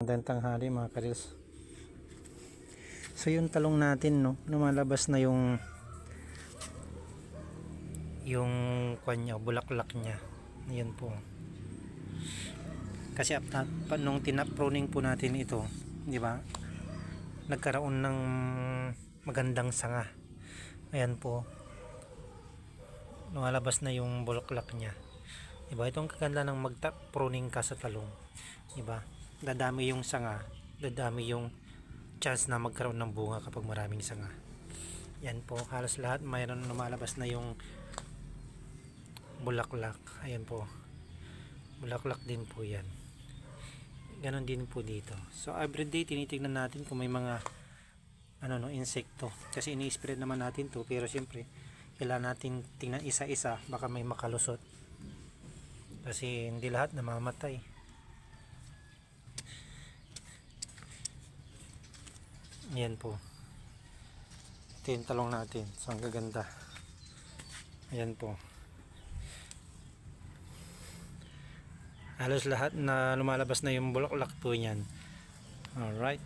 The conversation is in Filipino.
Magandang tanghali mga karils. So yung talong natin, no, lumalabas na yung kanya, bulaklak niya. Ayan po. Kasi nung tinap-pruning po natin ito, di ba? Nagkaroon ng magandang sanga. Ayan po. Lumalabas na yung bulaklak niya. Di ba? Itong kaganda ng mag-pruning ka sa talong. Di ba? Dadami yung sanga, dadami yung chance na magkaroon ng bunga kapag maraming sanga. Yan po, halos lahat mayroon lumalabas na yung bulaklak. Ayan po, bulaklak din po yan. Ganon din po dito. So everyday tinitignan natin kung may mga insekto, kasi ini-spread naman natin to, pero siyempre kailangan natin tingnan isa-isa, baka may makalusot kasi hindi lahat namamatay. Ayan po, ito yung talong natin. So ang gaganda. Ayan po, halos lahat na lumalabas na yung bulaklak po niyan. Alright.